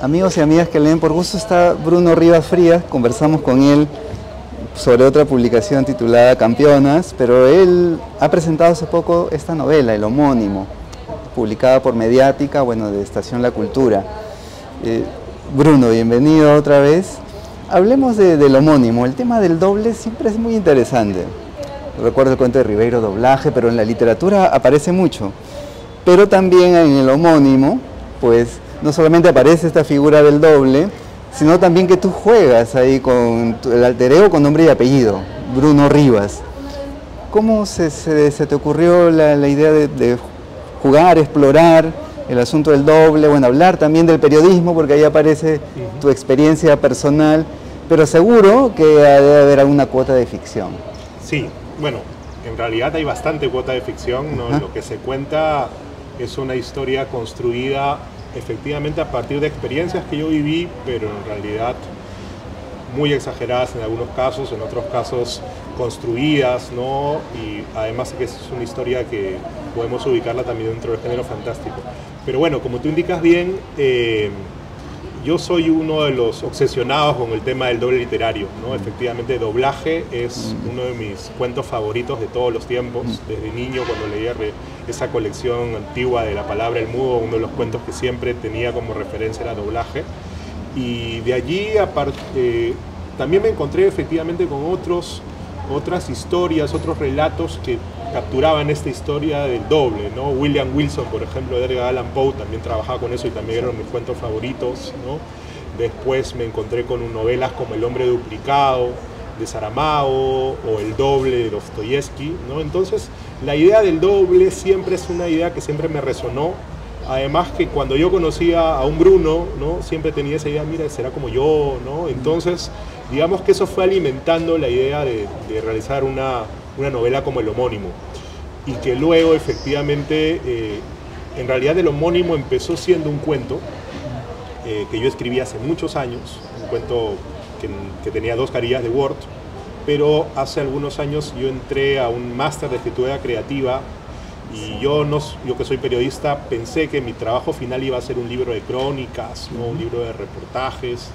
Amigos y amigas que leen por gusto, está Bruno Rivas Frías. Conversamos con él sobre otra publicación titulada Campeonas, pero él ha presentado hace poco esta novela, El Homónimo, publicada por Mediática, bueno, de Estación La Cultura. Bruno, bienvenido otra vez. Hablemos del homónimo. El tema del doble siempre es muy interesante. Recuerdo el cuento de Ribeiro, doblaje, pero en la literatura aparece mucho. Pero también en el homónimo, pues no solamente aparece esta figura del doble, sino también que tú juegas ahí con el alter ego con nombre y apellido, Bruno Rivas. ¿Cómo se te ocurrió la idea de jugar, explorar el asunto del doble? Bueno, hablar también del periodismo, porque ahí aparece tu experiencia personal, pero seguro que debe haber alguna cuota de ficción. Sí, bueno, en realidad hay bastante cuota de ficción, ¿no? Lo que se cuenta es una historia construida efectivamente a partir de experiencias que yo viví, pero en realidad muy exageradas en algunos casos, en otros casos construidas, ¿no? Y además que es una historia que podemos ubicarla también dentro del género fantástico. Pero bueno, como tú indicas bien, yo soy uno de los obsesionados con el tema del doble literario, ¿no? Efectivamente, doblaje es uno de mis cuentos favoritos de todos los tiempos. Desde niño, cuando leía esa colección antigua de La Palabra El Mudo, uno de los cuentos que siempre tenía como referencia era doblaje. Y de allí también me encontré efectivamente con otras historias, otros relatos que capturaban esta historia del doble, ¿no? William Wilson, por ejemplo, de Edgar Allan Poe, también trabajaba con eso y también eran mis cuentos favoritos, ¿no? Después me encontré con novelas como El hombre duplicado, de Saramago, o El doble, de Dostoyevsky, ¿no? Entonces, la idea del doble siempre es una idea que siempre me resonó. Además que cuando yo conocía a un Bruno, ¿no? Siempre tenía esa idea, mira, será como yo, ¿no? Entonces, digamos que eso fue alimentando la idea de realizar una novela como El Homónimo. Y que luego, efectivamente, en realidad El Homónimo empezó siendo un cuento que yo escribí hace muchos años, un cuento que tenía 2 carillas de Word, pero hace algunos años yo entré a un máster de escritura creativa y yo que soy periodista pensé que mi trabajo final iba a ser un libro de crónicas, ¿no? Un libro de reportajes,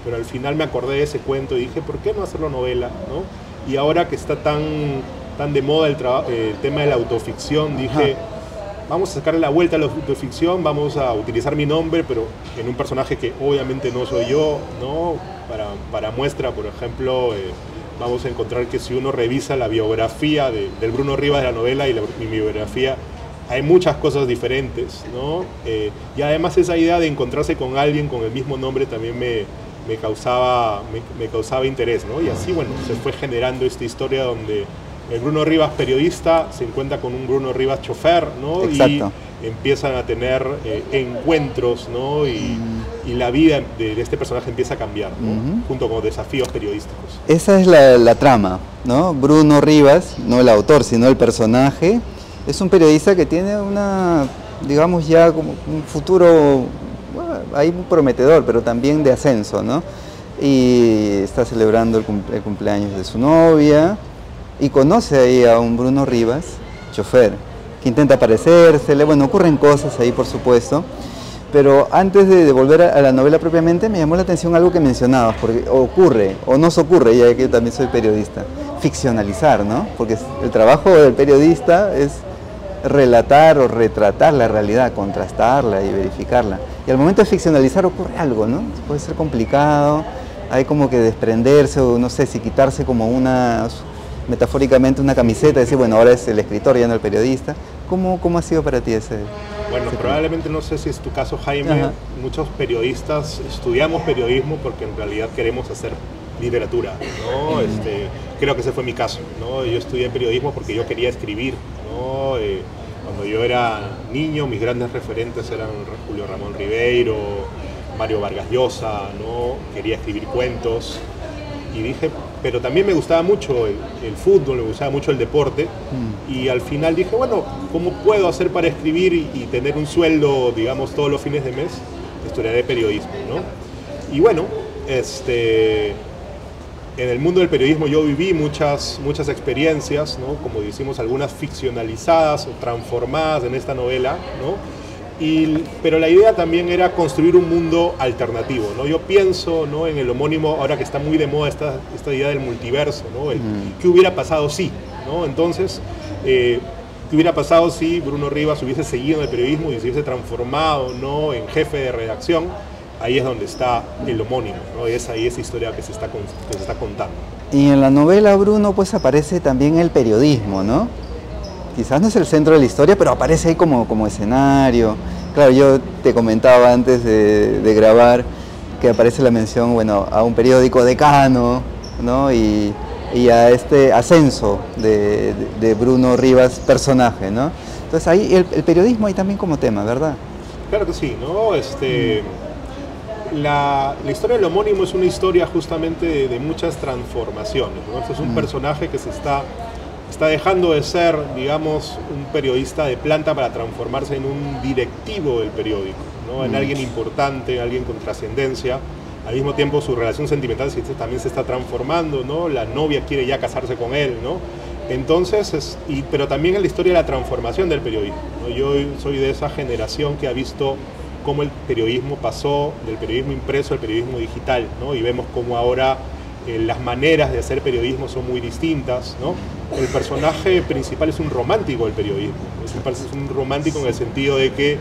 pero al final me acordé de ese cuento y dije, ¿por qué no hacerlo novela, ¿no? Y ahora que está tan de moda el tema de la autoficción, dije, vamos a sacarle la vuelta a la autoficción, vamos a utilizar mi nombre, pero en un personaje que obviamente no soy yo, ¿no? Para muestra, por ejemplo, vamos a encontrar que si uno revisa la biografía del Bruno Rivas de la novela y mi biografía, hay muchas cosas diferentes, ¿no? Y además esa idea de encontrarse con alguien con el mismo nombre también me causaba interés, ¿no? Y así, bueno, se fue generando esta historia donde el Bruno Rivas periodista se encuentra con un Bruno Rivas chofer, ¿no? Exacto. Y empiezan a tener encuentros, ¿no? Y la vida de este personaje empieza a cambiar, ¿no? Junto con desafíos periodísticos. Esa es la trama, ¿no? Bruno Rivas, no el autor, sino el personaje, es un periodista que tiene digamos ya como un futuro, bueno, ahí prometedor, pero también de ascenso, ¿no? Y está celebrando el cumpleaños de su novia y conoce ahí a un Bruno Rivas, chofer, que intenta parecérsele. Bueno, ocurren cosas ahí, por supuesto, pero antes de volver a la novela propiamente, me llamó la atención algo que mencionabas, porque ocurre, o nos ocurre, ya que yo también soy periodista, ficcionalizar, ¿no? Porque el trabajo del periodista es relatar o retratar la realidad, contrastarla y verificarla. Y al momento de ficcionalizar ocurre algo, ¿no? Puede ser complicado, hay como que desprenderse, o no sé, si quitarse como metafóricamente una camiseta, decir, bueno, ahora es el escritor, ya no el periodista. ¿Cómo ha sido para ti ese? Bueno, probablemente, no sé si es tu caso, Jaime, muchos periodistas estudiamos periodismo porque en realidad queremos hacer literatura, ¿no? Creo que ese fue mi caso, ¿no? Yo estudié periodismo porque yo quería escribir, ¿no? Cuando yo era niño, mis grandes referentes eran Julio Ramón Ribeiro, Mario Vargas Llosa, ¿no? Quería escribir cuentos y dije, pero también me gustaba mucho el fútbol, me gustaba mucho el deporte y al final dije, bueno, ¿cómo puedo hacer para escribir y tener un sueldo, digamos, todos los fines de mes? Estudiaré periodismo, ¿no? Y bueno, en el mundo del periodismo yo viví muchas experiencias, ¿no? Como decimos, algunas ficcionalizadas o transformadas en esta novela, ¿no? Pero la idea también era construir un mundo alternativo, ¿no? Yo pienso, ¿no?, en el homónimo, ahora que está muy de moda esta idea del multiverso, ¿no? ¿Qué hubiera pasado si? ¿No? Entonces, ¿qué hubiera pasado si Bruno Rivas hubiese seguido en el periodismo y se hubiese transformado, ¿no?, en jefe de redacción? Ahí es donde está el homónimo, ¿no? Es ahí esa historia que se está contando. Y en la novela, Bruno, pues aparece también el periodismo, ¿no? Quizás no es el centro de la historia, pero aparece ahí como escenario. Claro, yo te comentaba antes de grabar que aparece la mención, bueno, a un periódico decano, ¿no? Y a este ascenso de Bruno Rivas, personaje, ¿no? Entonces ahí el periodismo ahí también como tema, ¿verdad? Claro que sí, ¿no? La historia del homónimo es una historia justamente de muchas transformaciones, ¿no? Este es un personaje que se está dejando de ser, digamos, un periodista de planta para transformarse en un directivo del periódico, ¿no? En alguien importante, alguien con trascendencia. Al mismo tiempo su relación sentimental también se está transformando, ¿no? La novia quiere ya casarse con él, ¿no? Entonces, pero también en la historia de la transformación del periodismo, ¿no? Yo soy de esa generación que ha visto cómo el periodismo pasó del periodismo impreso al periodismo digital, ¿no? Y vemos cómo ahora las maneras de hacer periodismo son muy distintas, ¿no? El personaje principal es un romántico del periodismo, es un romántico en el sentido de que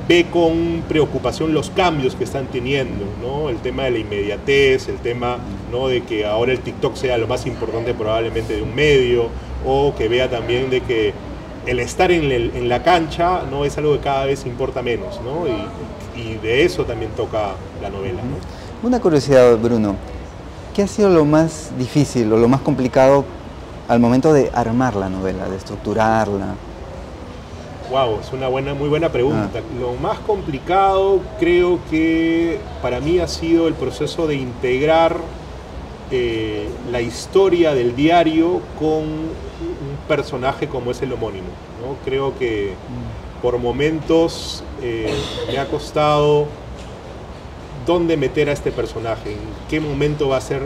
ve con preocupación los cambios que están teniendo, ¿no? El tema de la inmediatez, el tema, ¿no?, de que ahora el TikTok sea lo más importante probablemente de un medio, o que vea también de que el estar en la cancha, ¿no?, es algo que cada vez importa menos, ¿no? Y de eso también toca la novela, ¿no? Una curiosidad, Bruno. ¿Qué ha sido lo más difícil o lo más complicado al momento de armar la novela, de estructurarla? Wow, es una muy buena pregunta. Lo más complicado creo que para mí ha sido el proceso de integrar la historia del diario con un personaje como es el homónimo, ¿no? Creo que por momentos me ha costado dónde meter a este personaje, en qué momento va a ser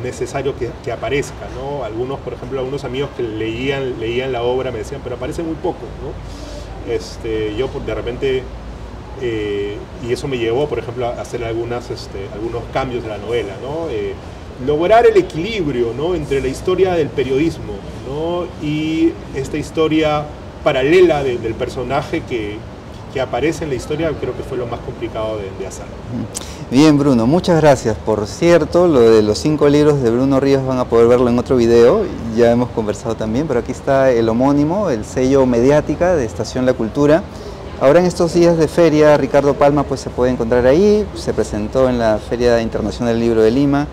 necesario que aparezca, ¿no? Algunos, por ejemplo, algunos amigos que leían la obra me decían, pero aparece muy poco, ¿no? Yo de repente, y eso me llevó, por ejemplo, a hacer algunos cambios de la novela, ¿no? Lograr el equilibrio, ¿no?, entre la historia del periodismo, ¿no?, y esta historia paralela del personaje que aparece en la historia, creo que fue lo más complicado de hacer. Bien, Bruno, muchas gracias. Por cierto, lo de los 5 libros de Bruno Rivas van a poder verlo en otro video, ya hemos conversado también, pero aquí está el homónimo, el sello Mediática de Estación La Cultura. Ahora en estos días de feria, Ricardo Palma pues se puede encontrar ahí, se presentó en la Feria Internacional del Libro de Lima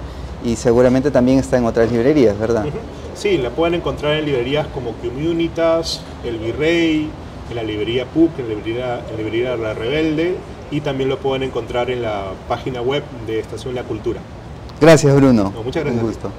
y seguramente también está en otras librerías, ¿verdad? Sí, la pueden encontrar en librerías como Comunitas, El Virrey, en la librería PUC, en la librería La Rebelde, y también lo pueden encontrar en la página web de Estación La Cultura. Gracias, Bruno. No, muchas gracias. Un gusto.